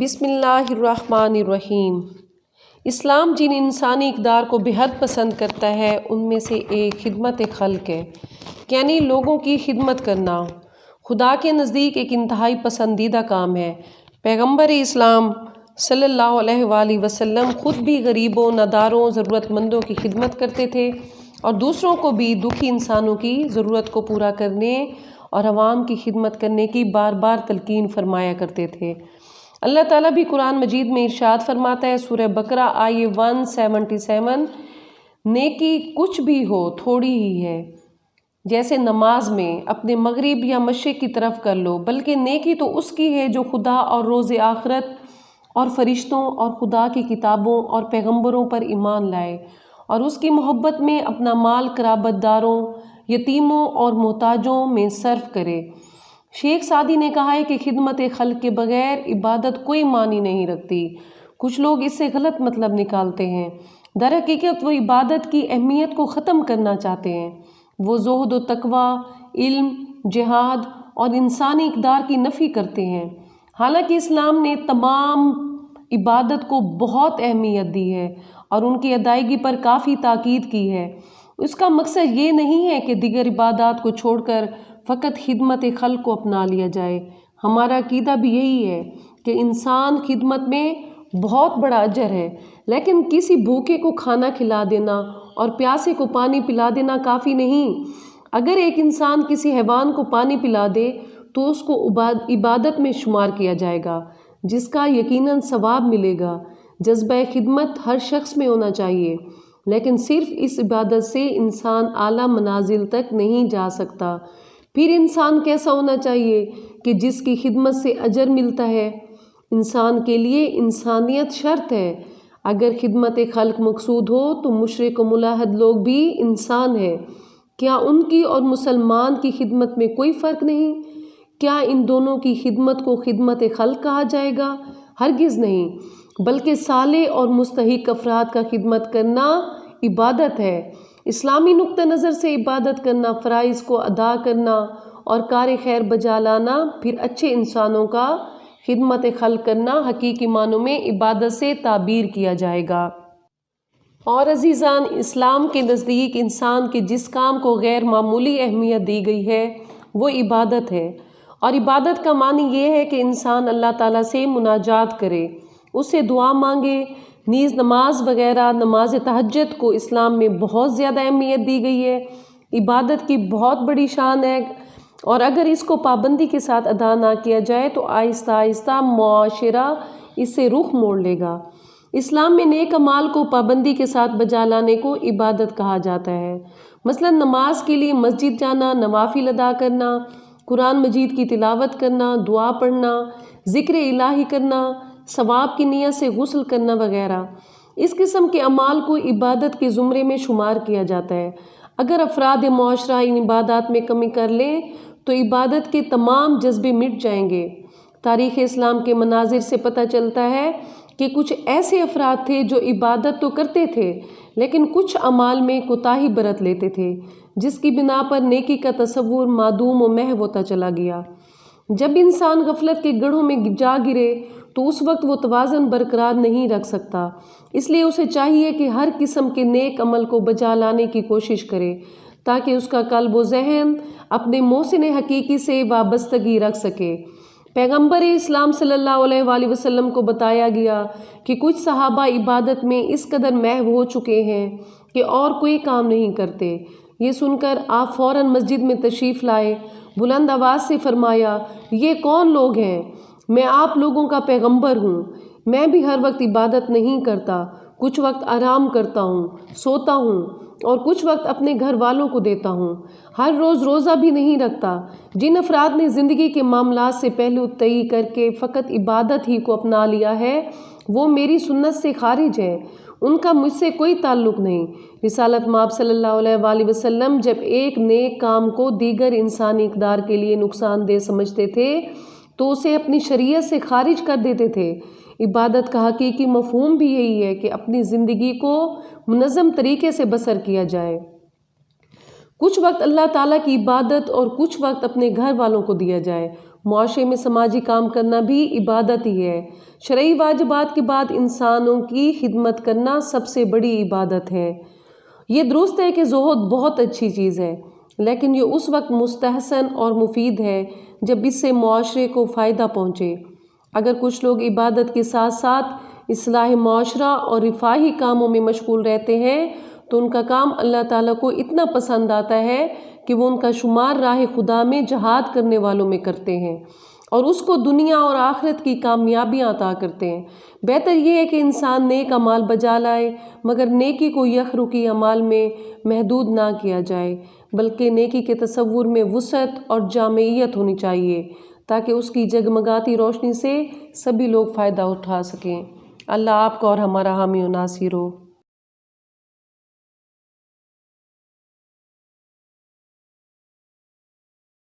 بسم اللہ الرحمن الرحیم۔ اسلام جن انسانی اقدار کو بہت پسند کرتا ہے ان میں سے ایک خدمت خلق ہے، یعنی لوگوں کی خدمت کرنا خدا کے نزدیک ایک انتہائی پسندیدہ کام ہے۔ پیغمبر اسلام صلی اللہ علیہ وآلہ وسلم خود بھی غریبوں، ناداروں، ضرورت مندوں کی خدمت کرتے تھے اور دوسروں کو بھی دکھی انسانوں کی ضرورت کو پورا کرنے اور عوام کی خدمت کرنے کی بار بار تلقین فرمایا کرتے تھے۔ اللہ تعالیٰ بھی قرآن مجید میں ارشاد فرماتا ہے، سورہ بقرہ آیہ 177، نیکی کچھ بھی ہو تھوڑی ہی ہے، جیسے نماز میں اپنے مغرب یا مشرق کی طرف کر لو، بلکہ نیکی تو اس کی ہے جو خدا اور روز آخرت اور فرشتوں اور خدا کی کتابوں اور پیغمبروں پر ایمان لائے اور اس کی محبت میں اپنا مال قرابت داروں، یتیموں اور محتاجوں میں صرف کرے۔ شیخ سعدی نے کہا ہے کہ خدمت خلق کے بغیر عبادت کوئی معنی نہیں رکھتی۔ کچھ لوگ اس سے غلط مطلب نکالتے ہیں، در حقیقت وہ عبادت کی اہمیت کو ختم کرنا چاہتے ہیں۔ وہ زہد و تقوی، علم، جہاد اور انسانی اقدار کی نفی کرتے ہیں، حالانکہ اسلام نے تمام عبادت کو بہت اہمیت دی ہے اور ان کی ادائیگی پر کافی تاکید کی ہے۔ اس کا مقصد یہ نہیں ہے کہ دیگر عبادات کو چھوڑ کر فقط خدمت خلق کو اپنا لیا جائے۔ ہمارا عقیدہ بھی یہی ہے کہ انسان خدمت میں بہت بڑا اجر ہے، لیکن کسی بھوکے کو کھانا کھلا دینا اور پیاسے کو پانی پلا دینا کافی نہیں۔ اگر ایک انسان کسی حیوان کو پانی پلا دے تو اس کو عبادت میں شمار کیا جائے گا، جس کا یقیناً ثواب ملے گا۔ جذبہ خدمت ہر شخص میں ہونا چاہیے، لیکن صرف اس عبادت سے انسان اعلیٰ منازل تک نہیں جا سکتا۔ پھر انسان کیسا ہونا چاہیے کہ جس کی خدمت سے اجر ملتا ہے؟ انسان کے لیے انسانیت شرط ہے۔ اگر خدمت خلق مقصود ہو تو مشرک و ملحد لوگ بھی انسان ہیں۔ کیا ان کی اور مسلمان کی خدمت میں کوئی فرق نہیں؟ کیا ان دونوں کی خدمت کو خدمت خلق کہا جائے گا؟ ہرگز نہیں، بلکہ صالح اور مستحق افراد کا خدمت کرنا عبادت ہے۔ اسلامی نقطہ نظر سے عبادت کرنا، فرائض کو ادا کرنا اور کار خیر بجا لانا، پھر اچھے انسانوں کا خدمت خلق کرنا حقیقی معنوں میں عبادت سے تعبیر کیا جائے گا۔ اور عزیزان، اسلام کے نزدیک انسان کے جس کام کو غیر معمولی اہمیت دی گئی ہے وہ عبادت ہے، اور عبادت کا معنی یہ ہے کہ انسان اللہ تعالیٰ سے مناجات کرے، اس سے دعا مانگے۔ نیز نماز وغیرہ، نماز تہجد کو اسلام میں بہت زیادہ اہمیت دی گئی ہے، عبادت کی بہت بڑی شان ہے، اور اگر اس کو پابندی کے ساتھ ادا نہ کیا جائے تو آہستہ آہستہ معاشرہ اس سے رخ موڑ لے گا۔ اسلام میں نیک اعمال کو پابندی کے ساتھ بجا لانے کو عبادت کہا جاتا ہے۔ مثلا نماز کے لیے مسجد جانا، نوافل ادا کرنا، قرآن مجید کی تلاوت کرنا، دعا پڑھنا، ذکر الہی کرنا، ثواب کی نیت سے غسل کرنا وغیرہ، اس قسم کے اعمال کو عبادت کے زمرے میں شمار کیا جاتا ہے۔ اگر افراد معاشرہ ان عبادات میں کمی کر لیں تو عبادت کے تمام جذبے مٹ جائیں گے۔ تاریخ اسلام کے مناظر سے پتہ چلتا ہے کہ کچھ ایسے افراد تھے جو عبادت تو کرتے تھے لیکن کچھ اعمال میں کوتاہی برت لیتے تھے، جس کی بنا پر نیکی کا تصور معدوم و محو ہوتا چلا گیا۔ جب انسان غفلت کے گڑھوں میں جا گرے تو اس وقت وہ توازن برقرار نہیں رکھ سکتا، اس لیے اسے چاہیے کہ ہر قسم کے نیک عمل کو بجا لانے کی کوشش کرے تاکہ اس کا قلب و ذہن اپنے محسن حقیقی سے وابستگی رکھ سکے۔ پیغمبر اسلام صلی اللہ علیہ وآلہ وسلم کو بتایا گیا کہ کچھ صحابہ عبادت میں اس قدر محو ہو چکے ہیں کہ اور کوئی کام نہیں کرتے۔ یہ سن کر آپ فوراً مسجد میں تشریف لائے، بلند آواز سے فرمایا، یہ کون لوگ ہیں؟ میں آپ لوگوں کا پیغمبر ہوں۔ میں بھی ہر وقت عبادت نہیں کرتا، کچھ وقت آرام کرتا ہوں، سوتا ہوں، اور کچھ وقت اپنے گھر والوں کو دیتا ہوں۔ ہر روز روزہ بھی نہیں رکھتا۔ جن افراد نے زندگی کے معاملات سے پہلو طئی کر کے فقط عبادت ہی کو اپنا لیا ہے وہ میری سنت سے خارج ہیں، ان کا مجھ سے کوئی تعلق نہیں۔ رسالت مآب صلی اللہ علیہ وآلہ وسلم جب ایک نیک کام کو دیگر انسانی اقدار کے لیے نقصان دہ سمجھتے تھے تو اسے اپنی شریعت سے خارج کر دیتے تھے۔ عبادت کا حقیقی مفہوم بھی یہی ہے کہ اپنی زندگی کو منظم طریقے سے بسر کیا جائے، کچھ وقت اللہ تعالیٰ کی عبادت اور کچھ وقت اپنے گھر والوں کو دیا جائے۔ معاشرے میں سماجی کام کرنا بھی عبادت ہی ہے۔ شرعی واجبات کے بعد انسانوں کی خدمت کرنا سب سے بڑی عبادت ہے۔ یہ درست ہے کہ زہد بہت اچھی چیز ہے، لیکن یہ اس وقت مستحسن اور مفید ہے جب اس سے معاشرے کو فائدہ پہنچے۔ اگر کچھ لوگ عبادت کے ساتھ ساتھ اصلاح معاشرہ اور رفاہی کاموں میں مشغول رہتے ہیں تو ان کا کام اللہ تعالیٰ کو اتنا پسند آتا ہے کہ وہ ان کا شمار راہ خدا میں جہاد کرنے والوں میں کرتے ہیں اور اس کو دنیا اور آخرت کی کامیابیاں عطا کرتے ہیں۔ بہتر یہ ہے کہ انسان نیک اعمال بجا لائے، مگر نیکی کو یخرقی اعمال میں محدود نہ کیا جائے، بلکہ نیکی کے تصور میں وسعت اور جامعیت ہونی چاہیے تاکہ اس کی جگمگاتی روشنی سے سبھی لوگ فائدہ اٹھا سکیں۔ اللہ آپ کا اور ہمارا حامی و ناصر ہو۔